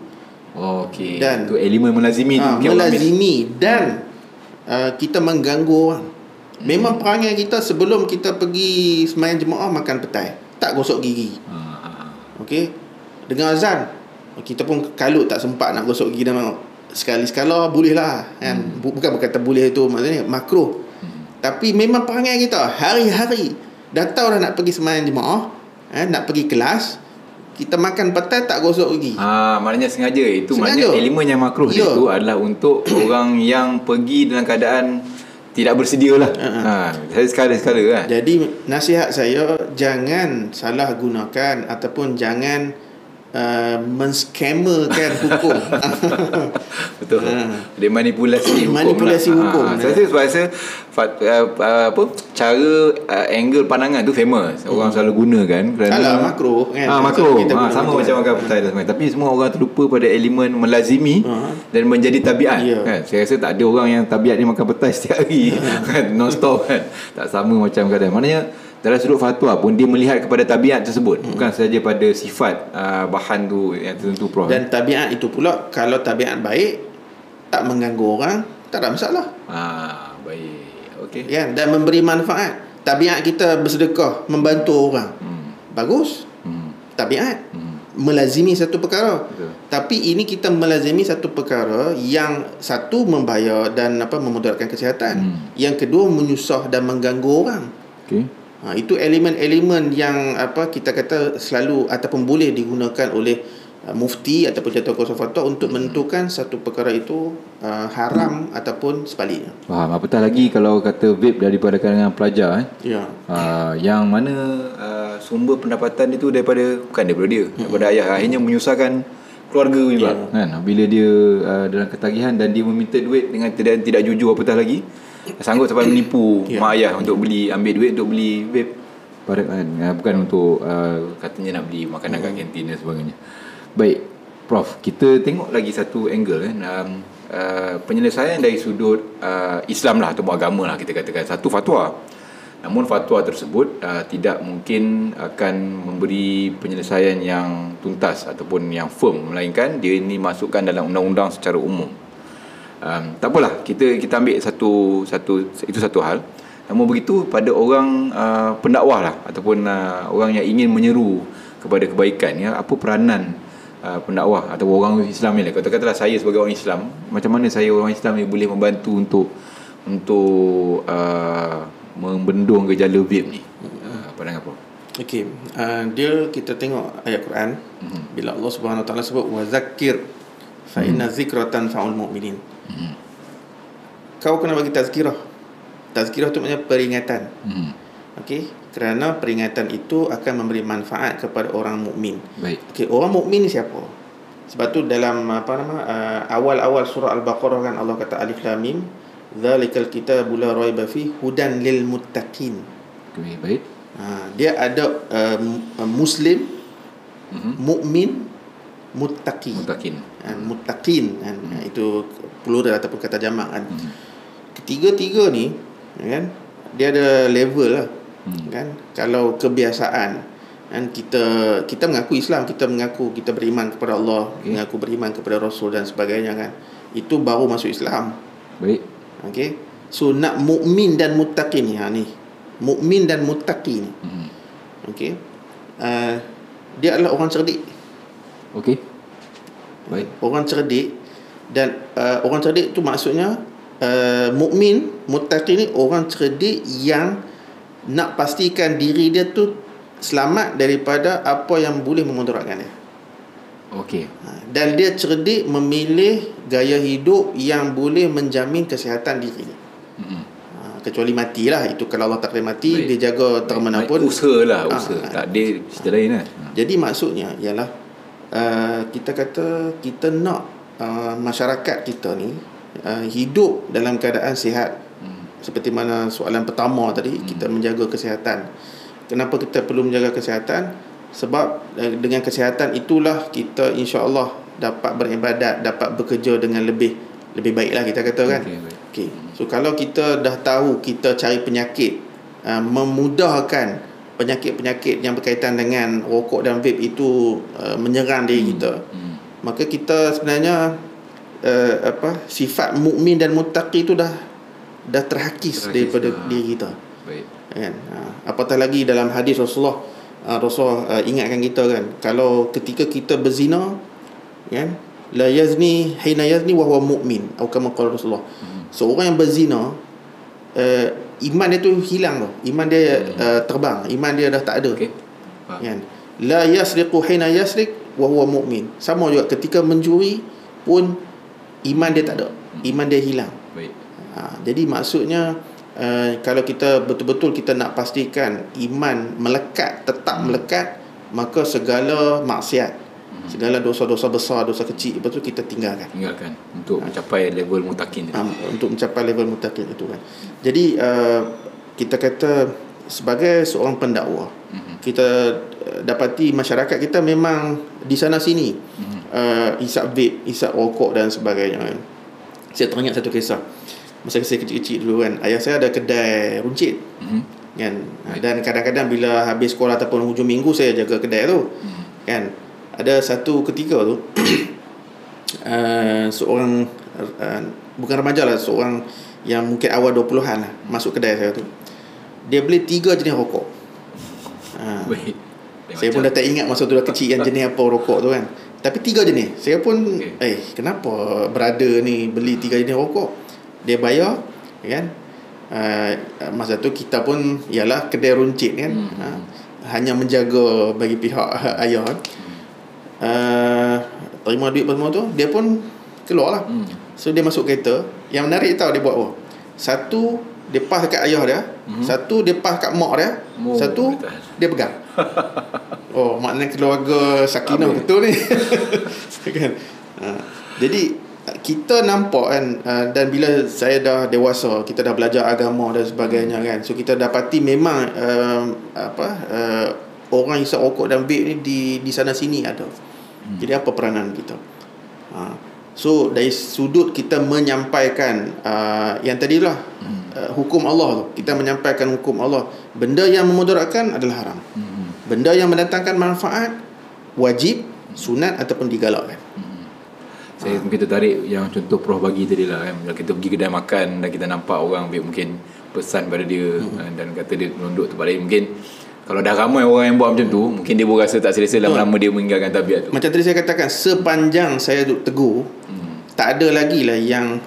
Dan
tu elemen melazimi tu.
Melazimi dan kita mengganggu orang. Memang perangai kita sebelum kita pergi sembahyang jemaah makan petai, tak gosok gigi. Okey. Dengan azan, kita pun kalut tak sempat nak gosok gigi dan sekali-sekala bolehlah kan. Bukan berkata boleh itu maksudnya makruh. Tapi memang perangai kita hari-hari dah tahu dah nak pergi sembahyang jemaah, nak pergi kelas, kita makan petai tak gosok gigi.
Maknanya sengaja. Maknanya elemen yang makruh itu adalah untuk orang yang pergi dalam keadaan tidak bersedia lah. Saya sekala-sekala kan.
Jadi nasihat saya, jangan salah gunakan ataupun jangan menskamerkan hukum.
Betul. Dia manipulasi
hukum.
Saya rasa cara angle pandangan tu famous. Orang selalu guna kan kerana
makruh kan.
Makruh. Sama macam makan petai dan sebagainya. Tapi semua orang terlupa pada elemen melazimi dan menjadi tabiat kan. Saya rasa tak ada orang yang tabiat ni makan petai setiap hari kan, non stop kan. Tak sama macam kadang. Maknanya dalam sudut fatwa pun dia melihat kepada tabiat tersebut, bukan saja pada sifat bahan tu yang tertentu, Prof.
Dan tabiat itu pula, kalau tabiat baik, tak mengganggu orang, tak ada masalah.
Baik. Okey.
Ya, dan memberi manfaat. Tabiat kita bersedekah, membantu orang. Bagus. Tabiat. melazimi satu perkara.
Betul.
Tapi ini kita melazimi satu perkara yang satu membayar dan memudaratkan kesihatan. Yang kedua menyusah dan mengganggu orang.
Okey.
Itu elemen-elemen yang kita kata selalu ataupun boleh digunakan oleh mufti ataupun jatuh kuasa fatwa untuk menentukan satu perkara itu haram ataupun sebaliknya.
Faham. Apatah lagi kalau kata vape daripada kalangan pelajar
Ya.
yang mana sumber pendapatan itu bukan daripada dia, daripada ayah. Akhirnya menyusahkan keluarga juga kan. Bila dia dalam ketagihan dan dia meminta duit dengan tidak jujur, apatah lagi sanggup sampai menipu mak ayah untuk ambil duit untuk beli vape. Bukan untuk katanya nak beli makanan kat kantin dan sebagainya. Baik, Prof, kita tengok lagi satu angle penyelesaian dari sudut Islam lah atau agama lah, kita katakan satu fatwa. Namun fatwa tersebut tidak mungkin akan memberi penyelesaian yang tuntas ataupun yang firm, melainkan dia ini masukkan dalam undang-undang secara umum. Tak apalah, kita ambil satu hal. Namun begitu pada orang pendakwah lah ataupun orang yang ingin menyeru kepada kebaikan, apa peranan pendakwah atau orang Islam ni lah. Katakanlah saya sebagai orang Islam, macam mana saya orang Islam ni boleh membantu untuk membendung gejala vape ni? Pandangan apa?
Okey, kita tengok ayat Quran. Bila Allah Subhanahu Wa Taala sebut wa zakkir fa inna zikratan fa'ul mu'minin. Kau kena bagi tazkirah. Tazkirah tu maknanya peringatan. Okey, kerana peringatan itu akan memberi manfaat kepada orang mukmin.
Baik.
Okey, orang mukmin ni siapa? Sebab tu dalam awal-awal surah Al-Baqarah kan Allah kata alif lam mim dzalikal kitabu la raiba fi hudan lil muttaqin.
Okay, baik.
Dia ada muslim, mukmin, muttaqi. Muttaqin kan. Itu plural ataupun kata jamak kan. Ketiga-tiga ni kan dia ada level lah. Kan, kalau kebiasaan kan kita mengaku Islam, kita mengaku kita beriman kepada Allah, mengaku beriman kepada Rasul dan sebagainya kan, itu baru masuk Islam.
Baik.
Okey, so nak mukmin dan muttaqi ni mukmin dan muttaqi ni okey, dia adalah orang cerdik.
Okey, baik.
Orang cerdik. Dan orang cerdik tu maksudnya mukmin, muttaqi ni orang cerdik yang nak pastikan diri dia tu selamat daripada apa yang boleh memudaratkan dia.
Okey.
Dan dia cerdik memilih gaya hidup yang boleh menjamin kesihatan diri dia. Kecuali matilah, itu kalau Allah takdir mati. Baik. Dia jaga termana pun
usaha. Tak ada cerita lain lah.
Jadi maksudnya ialah kita kata kita nak masyarakat kita ni hidup dalam keadaan sihat. Seperti mana soalan pertama tadi, kita menjaga kesihatan. Kenapa kita perlu menjaga kesihatan? Sebab dengan kesihatan itulah kita insya-Allah dapat beribadat, dapat bekerja dengan lebih baiklah, kita kata kan. Okey. So kalau kita dah tahu kita cari penyakit, memudahkan penyakit-penyakit yang berkaitan dengan rokok dan vape itu menyerang diri kita, maka kita sebenarnya sifat mukmin dan muttaqi itu dah terhakis daripada diri kita.
Baik.
Kan? Apatah lagi dalam hadis Rasulullah ingatkan kita kan, kalau ketika kita berzina kan, la yazni hina yazni wa huwa mu'min, atau kama qala Rasulullah. Seorang yang berzina, iman dia tu hilang tu, iman dia terbang, iman dia dah tak ada.
Okey.
Kan? La yasriqu hina yasriq wa huwa mu'min. Sama juga ketika mencuri pun iman dia tak ada, iman dia hilang.
Baik.
Jadi maksudnya kalau kita betul-betul kita nak pastikan iman melekat, tetap melekat, maka segala maksiat, segala dosa-dosa besar, dosa kecil, betul kita tinggalkan
untuk mencapai level muttaqin.
Untuk mencapai level muttaqin itu kan. Jadi kita kata sebagai seorang pendakwa, kita dapati masyarakat kita memang di sana sini isap vape, isap rokok dan sebagainya kan. Saya teringat satu kisah masa saya kecil-kecil dulu kan, ayah saya ada kedai runcit kan, dan kadang-kadang bila habis sekolah ataupun hujung minggu saya jaga kedai tu kan. Ada satu ketika tu seorang bukan remaja lah, seorang yang mungkin awal 20-an lah, masuk kedai saya tu. Dia beli 3 jenis rokok.
Baik.
Saya pun dah tak ingat masa tu dah kecil yang jenis apa rokok tu kan. Tapi 3 jenis. Saya pun kenapa brother ni beli 3 jenis rokok? Dia bayar kan. Masa tu kita pun ialah kedai runcit kan. Hanya menjaga bagi pihak ayah kan. Terima duit semua tu, dia pun keluar lah. So dia masuk kereta. Yang menarik tahu dia buat apa? Satu dia pas kat ayah dia, satu dia pas kat mak dia, satu dia pegang. Maknanya keluarga sakinah betul ni. Kan? Jadi kita nampak kan, dan bila saya dah dewasa, kita dah belajar agama dan sebagainya kan, so kita dapati memang orang hisap rokok dan vape ni di sana sini ada. Jadi apa peranan kita? So dari sudut kita menyampaikan yang tadilah hukum Allah tu, kita menyampaikan hukum Allah. Benda yang memudaratkan adalah haram. Benda yang mendatangkan manfaat wajib, sunat ataupun digalakkan.
Saya mungkin tertarik yang contoh Prof bagi tadi lah kan. Bila kita pergi kedai makan dan kita nampak orang mungkin pesan pada dia dan kata dia menunduk tempat lain, mungkin kalau dah ramai orang yang buat macam tu, mungkin dia pun rasa tak selesa, lama-lama dia meninggalkan tabiat tu.
Macam tadi saya katakan, sepanjang saya duduk tegur, tak ada lagi lah yang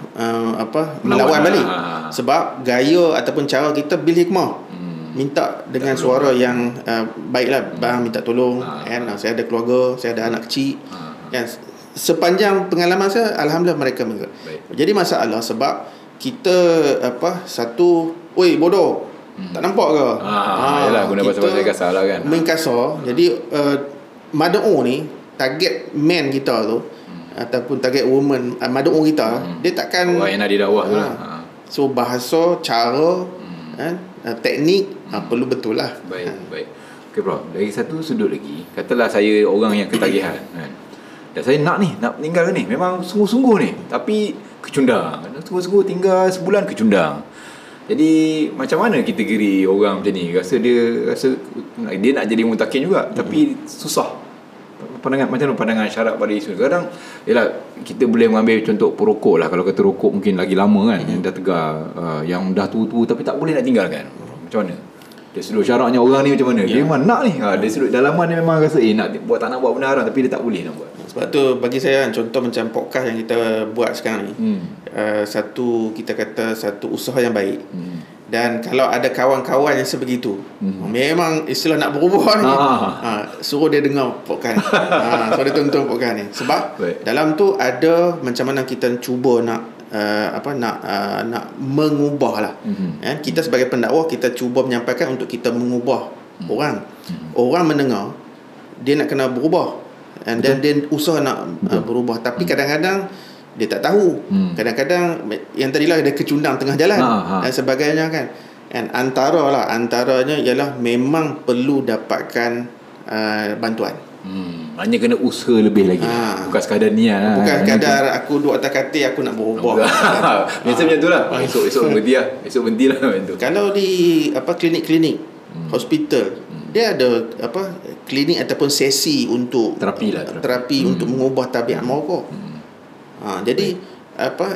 melawan balik. Sebab gaya ataupun cara kita bil hikmah, minta dengan suara yang baiklah, bang minta tolong kan, saya ada keluarga, saya ada anak kecil kan. Sepanjang pengalaman saya, alhamdulillah mereka mengikut. Jadi masalah sebab kita satu, oi bodoh, tak nampak ke?
Yalah, guna bahasa-bahasa kasar lah kan.
Main kasar. Jadi mad'u ni, target man kita tu ataupun target woman, mad'u kita, dia takkan
orang yang nak didakwah tu lah.
So bahasa, cara, teknik perlu betul lah.
Baik. Okay Prof, dari satu sudut lagi, katalah saya orang yang ketagihan kan, dan saya nak meninggal ni, memang sungguh-sungguh ni, tapi kecundang, sungguh-sungguh tinggal sebulan kecundang. Jadi macam mana kategori orang macam ni? Rasa dia nak jadi mutakin juga, tapi susah. Macam mana pandangan syarak pada isu? Kadang yalah, kita boleh mengambil contoh perokok lah. Kalau kata rokok mungkin lagi lama kan, yang dah tegar, yang dah tua-tua tapi tak boleh nak tinggalkan. Macam mana? Dari sudut syaraknya orang ni macam mana? Dia memang nak ni. Dari sudut dalaman dia memang rasa tak nak buat benda haram, tapi dia tak boleh nak buat.
Sebab tu bagi saya contoh macam podcast yang kita buat sekarang ni, satu kita kata satu usaha yang baik. Dan kalau ada kawan-kawan yang sebegitu, memang istilah nak berubah ni, suruh dia dengar podcast ni. Suruh dia tonton podcast ni. Sebab dalam tu ada macam mana kita cuba nak mengubah lah. Kita sebagai pendakwah, kita cuba menyampaikan untuk kita mengubah orang. Orang mendengar, dia nak kena berubah, dan dia usaha nak berubah. Tapi kadang-kadang dia tak tahu. Kadang-kadang yang tadilah ada kecundang tengah jalan dan sebagainya kan. And antaranya ialah memang perlu dapatkan bantuan.
Hanya kena usaha lebih lagi. Bukan sekadar niat lah.
Bukan sekadar aku duduk atas katil aku nak berubah.
Biasa macam tu lah. Esok berhenti lah. Esok berhenti lah macam tu.
Kalau di klinik-klinik, hospital, dia ada klinik ataupun sesi untuk terapi untuk mengubah tabiat merokok. Jadi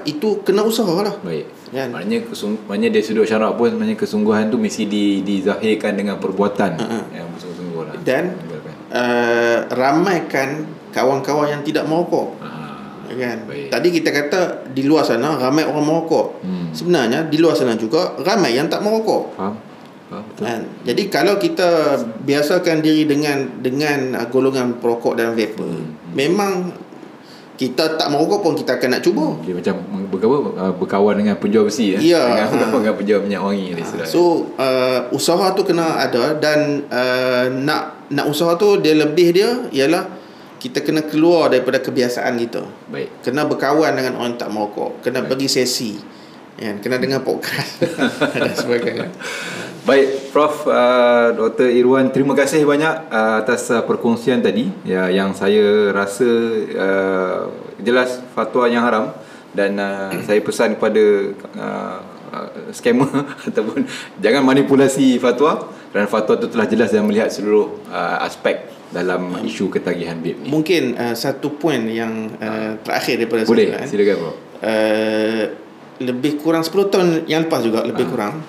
itu kena usaha lah.
Baik. Kan? Maknanya dari sudut syarak pun, maknanya kesungguhan tu mesti dizahirkan dengan perbuatan yang bersungguh-sungguh lah.
Dan ramaikan kawan-kawan yang tidak merokok. Kan? Tadi kita kata di luar sana ramai orang merokok. Sebenarnya di luar sana juga ramai yang tak merokok. Faham? Kan? Jadi kalau kita biasakan diri dengan golongan perokok dan vapor, memang kita tak merokok pun kita akan nak cuba.
Dia macam berkawan dengan penjual besi dengan penjual minyak wangi.
So usaha tu kena ada. Dan nak usaha tu dia ialah kita kena keluar daripada kebiasaan kita.
Baik.
Kena berkawan dengan orang tak merokok, kena pergi sesi, kena dengar podcast dan sebagainya.
Baik, Prof, Dr. Irwan, terima kasih banyak atas perkongsian tadi yang saya rasa jelas fatwa yang haram. Dan saya pesan kepada scammer ataupun jangan manipulasi fatwa, kerana fatwa itu telah jelas dan melihat seluruh aspek dalam isu ketagihan vape ni.
Mungkin satu poin yang terakhir daripada
boleh,
saya. Boleh,
silakan Prof.
Lebih kurang 10 tahun yang lepas juga, lebih kurang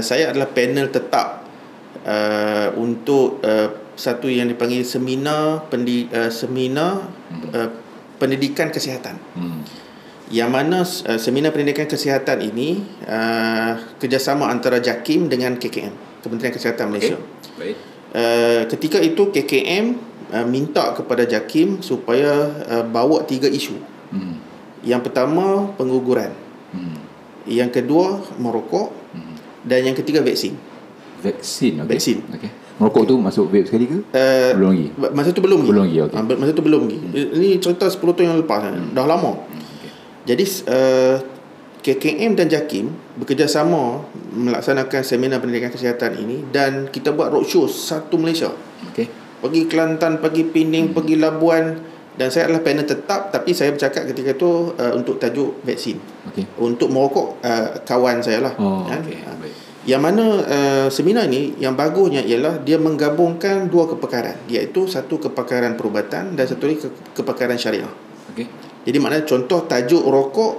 saya adalah panel tetap untuk satu yang dipanggil seminar pendidikan kesihatan. Yang mana seminar pendidikan kesihatan ini kerjasama antara JAKIM dengan KKM, Kementerian Kesihatan Malaysia.
Baik.
Ketika itu KKM minta kepada JAKIM supaya bawa 3 isu. Yang pertama pengguguran, yang kedua merokok, dan yang ketiga vaksin.
Vaksin.
Vaksin.
Okey. Merokok tu masuk vape sekali ke? Belum lagi.
Masa tu belum lagi.
Belum lagi. Okey.
Masa tu belum lagi. Ini cerita 10 tahun yang lepas. Dah lama. Jadi KKM dan JAKIM bekerjasama melaksanakan seminar pendidikan kesihatan ini, dan kita buat roadshow satu Malaysia.
Okey.
Pergi Kelantan, pergi Pening, pergi Labuan, dan saya adalah panel tetap, tapi saya bercakap ketika itu untuk tajuk vaksin.
Okey.
Untuk merokok kawan saya lah.
Okey. Baik.
Yang mana seminar ini yang bagusnya ialah dia menggabungkan 2 kepakaran, iaitu satu kepakaran perubatan dan satu lagi kepakaran syariah.
Okey.
Jadi maknanya contoh tajuk rokok,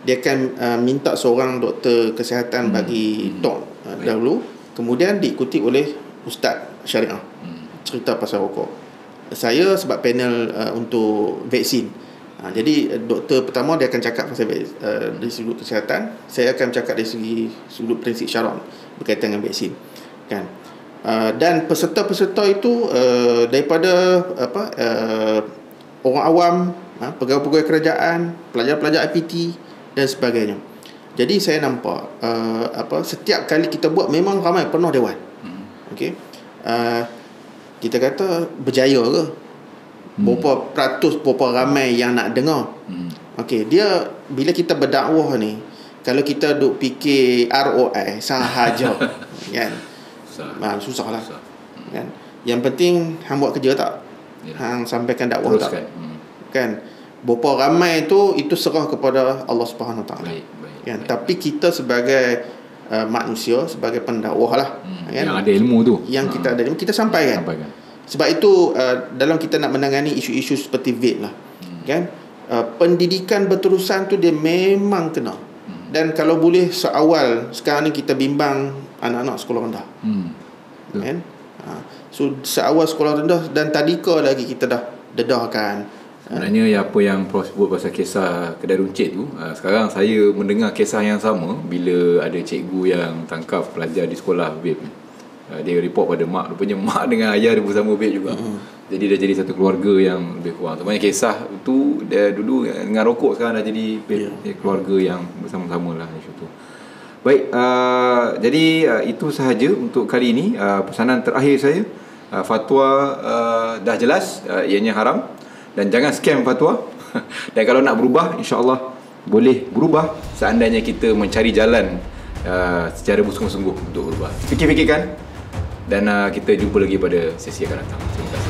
dia akan minta seorang doktor kesihatan bagi talk dahulu, kemudian diikuti oleh ustaz syariah cerita pasal rokok. Saya sebab panel untuk vaksin, jadi doktor pertama dia akan cakap pasal dari sudut kesihatan, saya akan cakap dari sudut prinsip syarak berkaitan dengan vaksin, kan. Dan peserta-peserta itu daripada orang awam, pegawai-pegawai kerajaan, pelajar-pelajar IPT dan sebagainya. Jadi saya nampak setiap kali kita buat memang ramai, penuh dewan. Okey. Kita kata berjaya ke? Berapa peratus, berapa ramai yang nak dengar? Okey, dia bila kita berdakwah ni, kalau kita duk fikir ROI sahaja kan, susah lah. Kan? Yang penting hang buat kerja tak? Hang sampaikan dakwah tak? Kan? Berapa ramai itu serah kepada Allah Subhanahu Taala. Kan? Tapi kita sebagai manusia, sebagai pendakwah lah, kan?
Yang ada ilmu tu,
yang kita ada ilmu, kita sampaikan. Sebab itu dalam kita nak menangani isu-isu seperti vape lah, kan, pendidikan berterusan tu dia memang kena. Dan kalau boleh seawal sekarang ni kita bimbang anak-anak sekolah rendah, kan. So seawal sekolah rendah, dan tadika lagi kita dah dedahkan.
Sebenarnya apa yang Prof sebut pasal kisah kedai runcit tu, sekarang saya mendengar kisah yang sama bila ada cikgu yang tangkap pelajar di sekolah vape. Dia report pada mak, rupanya mak dengan ayah dia bersama vape juga. Jadi dah jadi satu keluarga yang lebih kurang. Sebenarnya kisah tu dia dulu dengan rokok, sekarang dah jadi vape, keluarga yang bersama-sama lah isu tu. Baik, jadi itu sahaja untuk kali ini. Pesanan terakhir saya, fatwa dah jelas, ianya haram, dan jangan scam fatwa. Dan kalau nak berubah, insya-Allah boleh berubah seandainya kita mencari jalan secara bersungguh-sungguh untuk berubah. Fikir-fikirkan, dan kita jumpa lagi pada sesi akan datang. Terima kasih.